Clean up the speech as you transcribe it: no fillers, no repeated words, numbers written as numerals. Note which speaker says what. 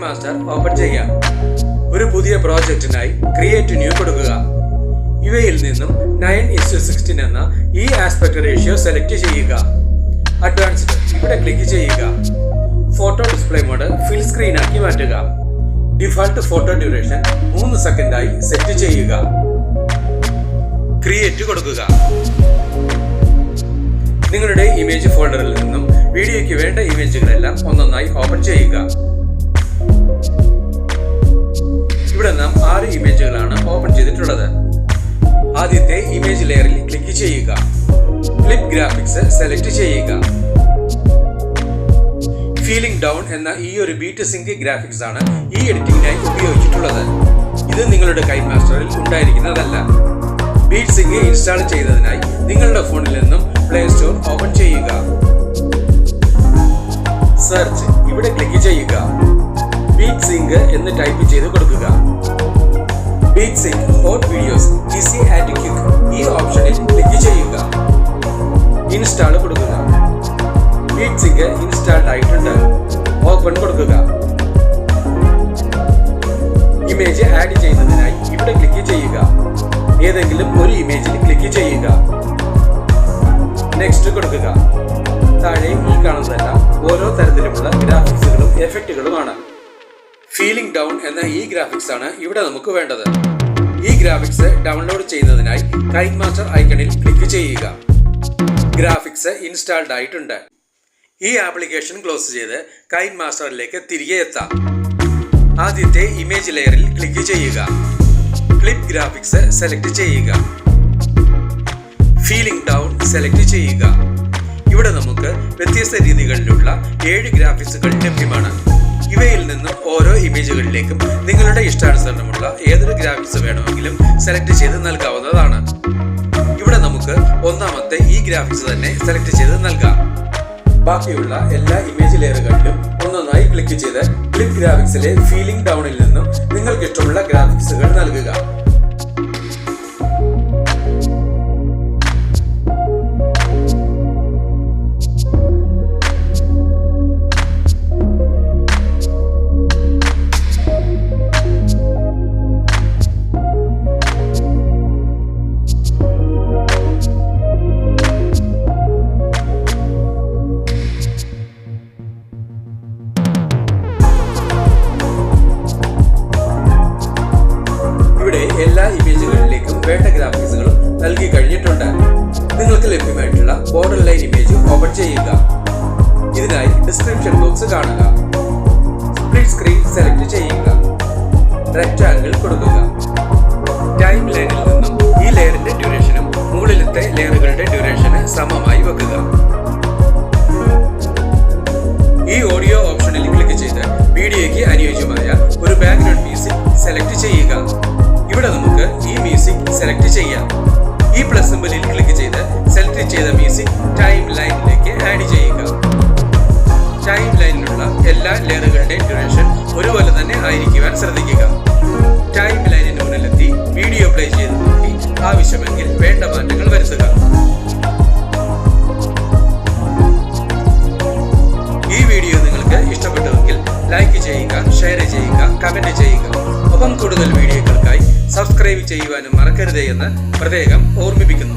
Speaker 1: Master open ചെയ്യാം. ഒരു പുതിയ പ്രോജക്റ്റിനായി ക്രിയേറ്റ് ന്യൂ കൊടുക്കുക. ഇവയിൽ നിന്നും 9:16 എന്ന ഈ ആസ്പെക്ട് റേഷ്യോ സെലക്ട് ചെയ്യുക. അഡ്വാൻസ്ഡ് ഇവിടെ ക്ലിക്ക് ചെയ്യുക. Photo display mode fill screen ആക്കി മാറ്റുക. ഡിഫാൾട്ട് ഫോട്ടോ ഡ്യൂറേഷൻ 3 സെക്കൻഡായി സെറ്റ് ചെയ്യുക. ക്രിയേറ്റ് കൊടുക്കുക. നിങ്ങളുടെ ഇമേജ് ഫോൾഡറിൽ നിന്നും വീഡിയോയ്ക്ക് വേണ്ട ഇമേജുകളെല്ലാം ഒന്നൊന്നായി ഓപ്പൺ ചെയ്യുക. ഇവിടെ നാം 6 ഇമേജുകളാണ് ഓപ്പൺ ചെയ്തിട്ടുള്ളത്. ആദ്യത്തെ ഇമേജ് ലെയറിൽ ക്ലിക്ക് ചെയ്യുക. ഫ്ലിപ്പ് ഗ്രാഫിക്സ് സെലക്ട് ചെയ്യുക. ഫീലിംഗ് ഡൗൺ എന്ന ഈ ഒരു ബീറ്റ് സിങ്ക് ഗ്രാഫിക്സ് ആണ് ഈ എഡിറ്റിംഗിനായി ഉപയോഗിച്ചിട്ടുള്ളത്. ഇത് നിങ്ങളുടെ കൈൻമാസ്റ്ററിൽ ഉണ്ടായിരിക്കുന്നതല്ല. ബീറ്റ് സിങ്ക് ഇൻസ്റ്റാൾ ചെയ്തതിനായി നിങ്ങളുടെ ഫോണിൽ നിന്നും പ്ലേ സ്റ്റോർ ഓപ്പൺ ചെയ്യുക. സെർച്ച് ഇവിടെ ക്ലിക്ക് ചെയ്യുക. ബീറ്റ് സിങ്ക് എന്ന് ടൈപ്പ് ചെയ്ത് കൊടുക്കുക. Beat sync hot videos easy and quick ഈ ഓപ്ഷനിൽ ക്ലിക്ക് ചെയ്യുക. ഇൻസ്റ്റാൾ കൊടുക്കുക. ബീറ്റ് സിങ്ക് ഇൻസ്റ്റാൾഡ് ആയിട്ടുണ്ട്. ഓപ്പൺ കൊടുക്കുക. ഇമേജ് ആഡ് ചെയ്യുന്നതിനായി ഇവിടെ ക്ലിക്ക് ചെയ്യുക. ഏതെങ്കിലും ഒരു ഇമേജിൽ ക്ലിക്ക് ചെയ്യുക. നെക്സ്റ്റ് കൊടുക്കുക. താഴെ ഈ കാണുന്നതെല്ലാം ഓരോ തരത്തിലുമുള്ള ഗ്രാഫിക്സുകളും എഫക്റ്റുകളുമാണ്. ഫീലിംഗ് ഡൗൺ എന്ന ഈ ഗ്രാഫിക്സ് ആണ് ഇവിടെ നമുക്ക് വേണ്ടത്. ഈ ഗ്രാഫിക്സ് ഡൗൺലോഡ് ചെയ്യുന്നതിനായി കൈൻമാസ്റ്റർ ഐക്കണിൽ ക്ലിക്ക് ചെയ്യുക. ഗ്രാഫിക്സ് ഇൻസ്റ്റാൾഡ് ആയിട്ടുണ്ട്. ഈ ആപ്ലിക്കേഷൻ ക്ലോസ് ചെയ്ത് കൈൻമാസ്റ്ററിലേക്ക് തിരികെ എത്താം. ആദ്യത്തെ ഇമേജ് ലെയറിൽ ക്ലിക്ക് ചെയ്യുക. ഫ്ലിപ്പ് ഗ്രാഫിക്സ് സെലക്ട് ചെയ്യുക. ഫീലിംഗ് ഡൗൺ സെലക്ട് ചെയ്യുക. ഇവിടെ നമുക്ക് വ്യത്യസ്ത രീതികളിലുള്ള 7 ഗ്രാഫിക്സുകൾ ലഭ്യമാണ്. ഇവയിൽ നിന്നും ഓരോ ഇമേജുകളിലേക്കും നിങ്ങളുടെ ഇഷ്ടാനുസരണമുള്ള ഏതൊരു ഗ്രാഫിക്സ് വേണമെങ്കിലും സെലക്ട് ചെയ്ത് നൽകാവുന്നതാണ്. ഇവിടെ നമുക്ക് ഒന്നാമത്തെ ഈ ഗ്രാഫിക്സ് തന്നെ സെലക്ട് ചെയ്ത് നൽകാം. ബാക്കിയുള്ള എല്ലാ ഇമേജ് ലെയറുകളിലും ഒന്നൊന്നായി ക്ലിക്ക് ചെയ്ത് ഫ്ലിപ്പ് ഗ്രാഫിക്സിലെ ഫീലിംഗ് ഡൗണിൽ നിന്നും നിങ്ങൾക്ക് ഇഷ്ടമുള്ള ഗ്രാഫിക്സുകൾ നൽകുക. എല്ലാ ഇമേജുകളിലേക്കും വേണ്ട ഗ്രാഫിക്സുകളും നൽകി കഴിഞ്ഞിട്ടുണ്ട്. നിങ്ങൾക്ക് ലഭ്യമായിട്ടുള്ള ബോർഡർ ലൈൻ ഇമേജ് ഓപ്പൺ ചെയ്യുക. ഇതിനായി ഡിസ്ക്രിപ്ഷൻ ബോക്സ് കാണുക. സ്പ്ലിറ്റ് സ്ക്രീൻ സെലക്ട് ചെയ്യുക. റെക്ടാങ്കിൾ കൊടുക്കുക. ടൈം ലൈനിൽ നിന്നും ഈ ലെയറിന്റെ ഡ്യൂറേഷനും മുകളിലത്തെ ലെയറുകളുടെ ഡ്യൂറേഷന് സമമായി വെക്കുക. ഈ ഓഡിയോ ഓപ്ഷനിൽ ക്ലിക്ക് ചെയ്ത് വീഡിയോയ്ക്ക് അനുയോജ്യമായ ഒരു ബാക്ക്ഗ്രൗണ്ട് മ്യൂസിക് സെലക്ട് ചെയ്യുക. ഇവിടെ നമുക്ക് ഈ മ്യൂസിക് സെലക്ട് ചെയ്യാം. ഈ പ്ലസ് സിംബലിൽ ക്ലിക്ക് ചെയ്ത് സെലക്ട് ചെയ്ത മ്യൂസിക് ടൈം ലൈനിലേക്ക് ആഡ് ചെയ്യുക. ടൈം ലൈനിലുള്ള എല്ലാ ലെയറുകളുടെയും ഡ്യൂറേഷൻ ഒരുപോലെ തന്നെ ആയിരിക്കുവാൻ ശ്രദ്ധിക്കുക. ടൈം ലൈനിന് മുന്നിലെത്തി വീഡിയോ പ്ലേ ചെയ്ത് നോക്കി ആവശ്യമെങ്കിൽ വേണ്ട മാറ്റങ്ങൾ വരുത്തുക. ഈ വീഡിയോ നിങ്ങൾക്ക് ഇഷ്ടപ്പെട്ടുവെങ്കിൽ ലൈക്ക് ചെയ്യുക, ഷെയർ ചെയ്യുക, കമന്റ് ചെയ്യുക. ഒപ്പം കൂടുതൽ വീഡിയോകൾക്കായി സബ്സ്ക്രൈബ് ചെയ്യുവാനും മറക്കരുതേ എന്ന് പ്രത്യേകം ഓർമ്മിപ്പിക്കുന്നു.